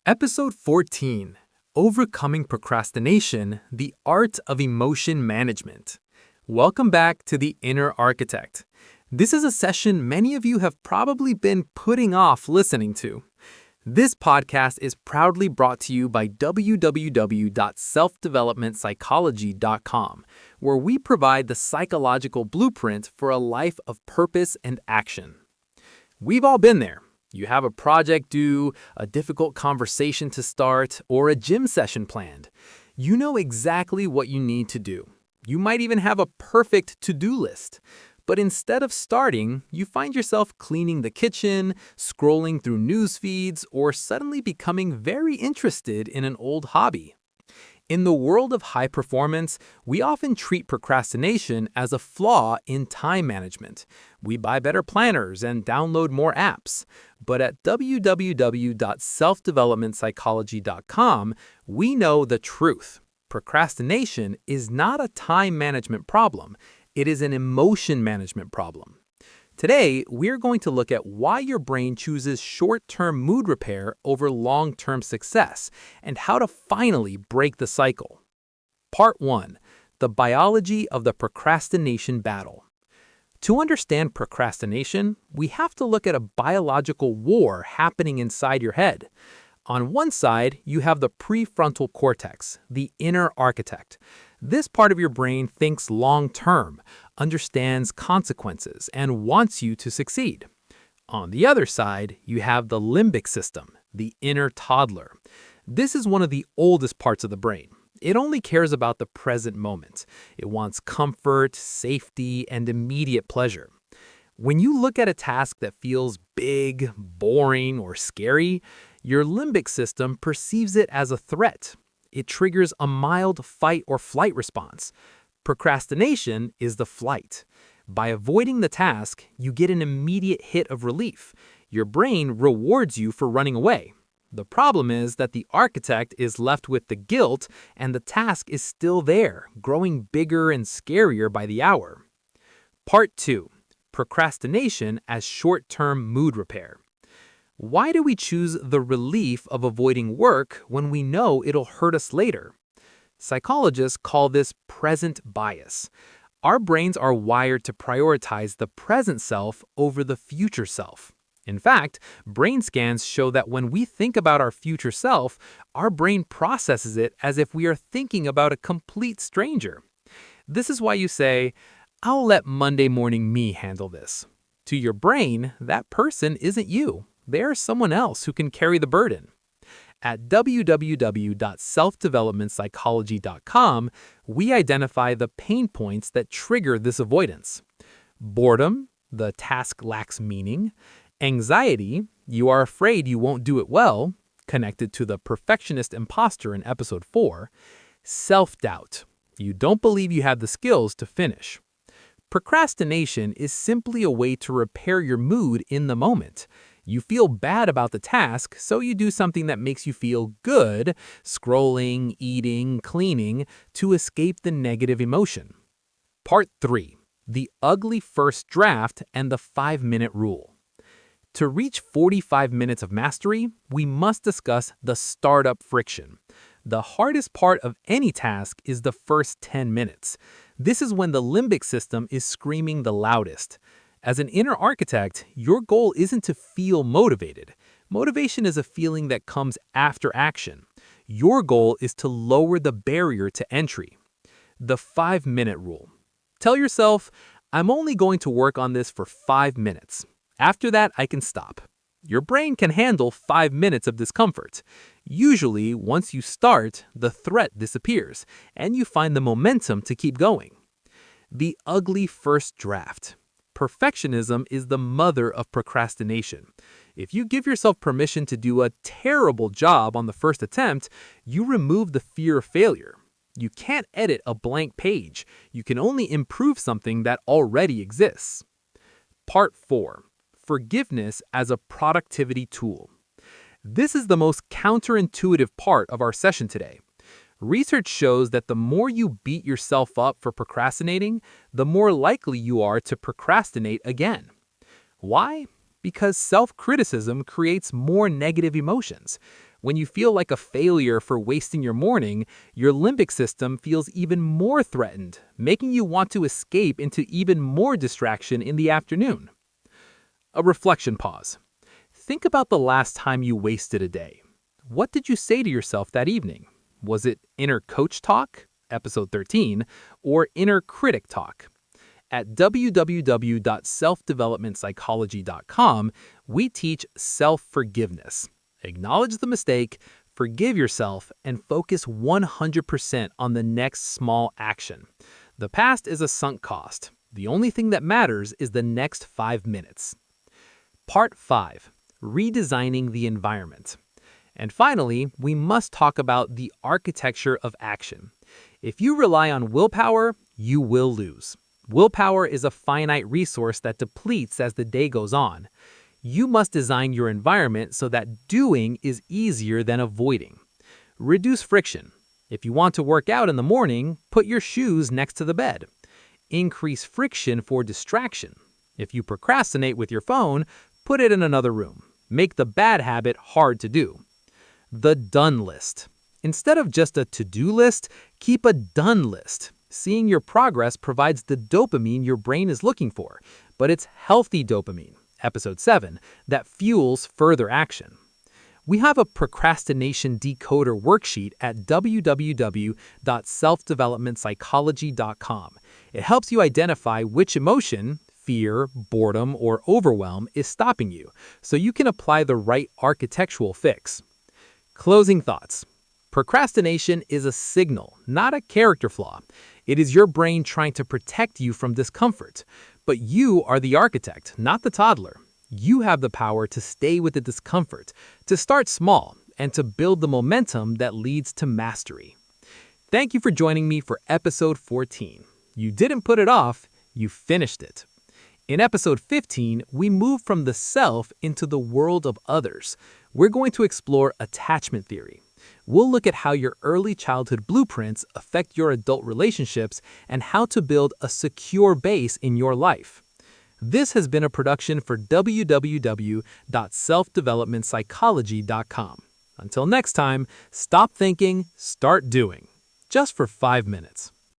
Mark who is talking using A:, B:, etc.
A: Episode 14, Overcoming Procrastination, the Art of Emotion Management. Welcome back to The Inner Architect. This is a session many of you have probably been putting off listening to. This podcast is proudly brought to you by www.selfdevelopmentpsychology.com, where we provide the psychological blueprint for a life of purpose and action. We've all been there. You have a project due, a difficult conversation to start, or a gym session planned. You know exactly what you need to do. You might even have a perfect to-do list. But instead of starting, you find yourself cleaning the kitchen, scrolling through news feeds, or suddenly becoming very interested in an old hobby. In the world of high performance, we often treat procrastination as a flaw in time management. We buy better planners and download more apps. But at www.selfdevelopmentpsychology.com, we know the truth. Procrastination is not a time management problem. It is an emotion management problem. Today, we're going to look at why your brain chooses short-term mood repair over long-term success and how to finally break the cycle. Part 1. The biology of the procrastination battle. To understand procrastination, we have to look at a biological war happening inside your head. On one side, you have the prefrontal cortex, the inner architect. This part of your brain thinks long-term, understands consequences, and wants you to succeed. On the other side, you have the limbic system, the inner toddler. This is one of the oldest parts of the brain. It only cares about the present moment. It wants comfort, safety, and immediate pleasure. When you look at a task that feels big, boring, or scary, your limbic system perceives it as a threat. It triggers a mild fight or flight response. Procrastination is the flight. By avoiding the task, you get an immediate hit of relief. Your brain rewards you for running away. The problem is that the architect is left with the guilt and the task is still there, growing bigger and scarier by the hour. Part 2. Procrastination as short-term mood repair. Why do we choose the relief of avoiding work when we know it'll hurt us later? Psychologists call this present bias. Our brains are wired to prioritize the present self over the future self. In fact, brain scans show that when we think about our future self, our brain processes it as if we are thinking about a complete stranger. This is why you say, "I'll let Monday morning me handle this." To your brain, that person isn't you. There's someone else who can carry the burden. At www.selfdevelopmentpsychology.com, we identify the pain points that trigger this avoidance. Boredom, the task lacks meaning. Anxiety, you are afraid you won't do it well, connected to the perfectionist imposter in episode 4. Self-doubt, you don't believe you have the skills to finish. Procrastination is simply a way to repair your mood in the moment. You feel bad about the task, so you do something that makes you feel good, scrolling, eating, cleaning, to escape the negative emotion. Part 3. The ugly first draft and the 5-minute rule. To reach 45 minutes of mastery, we must discuss the startup friction. The hardest part of any task is the first 10 minutes. This is when the limbic system is screaming the loudest. As an inner architect, your goal isn't to feel motivated. Motivation is a feeling that comes after action. Your goal is to lower the barrier to entry. The 5-minute rule. Tell yourself, "I'm only going to work on this for 5 minutes. After that, I can stop." Your brain can handle 5 minutes of discomfort. Usually, once you start, the threat disappears, and you find the momentum to keep going. The ugly first draft. Perfectionism is the mother of procrastination. If you give yourself permission to do a terrible job on the first attempt, you remove the fear of failure. You can't edit a blank page. You can only improve something that already exists. Part 4. Forgiveness as a productivity tool. This is the most counterintuitive part of our session today. Research shows that the more you beat yourself up for procrastinating, the more likely you are to procrastinate again. Why? Because self-criticism creates more negative emotions. When you feel like a failure for wasting your morning, your limbic system feels even more threatened, making you want to escape into even more distraction in the afternoon. A reflection pause. Think about the last time you wasted a day. What did you say to yourself that evening? Was it inner coach talk, episode 13, or inner critic talk? At www.selfdevelopmentpsychology.com, we teach self-forgiveness. Acknowledge the mistake, forgive yourself, and focus 100% on the next small action. The past is a sunk cost. The only thing that matters is the next 5 minutes. Part 5. Redesigning the environment. And finally, we must talk about the architecture of action. If you rely on willpower, you will lose. Willpower is a finite resource that depletes as the day goes on. You must design your environment so that doing is easier than avoiding. Reduce friction. If you want to work out in the morning, put your shoes next to the bed. Increase friction for distraction. If you procrastinate with your phone, put it in another room. Make the bad habit hard to do. The done list. Instead of just a to-do list, keep a done list. Seeing your progress provides the dopamine your brain is looking for, but it's healthy dopamine, episode 7, that fuels further action. We have a procrastination decoder worksheet at www.selfdevelopmentpsychology.com. It helps you identify which emotion, fear, boredom, or overwhelm is stopping you, so you can apply the right architectural fix. Closing thoughts. Procrastination is a signal, not a character flaw. It is your brain trying to protect you from discomfort. But you are the architect, not the toddler. You have the power to stay with the discomfort, to start small, and to build the momentum that leads to mastery. Thank you for joining me for episode 14. You didn't put it off, you finished it. In episode 15, we move from the self into the world of others. We're going to explore attachment theory. We'll look at how your early childhood blueprints affect your adult relationships and how to build a secure base in your life. This has been a production for www.selfdevelopmentpsychology.com. Until next time, stop thinking, start doing. Just for 5 minutes.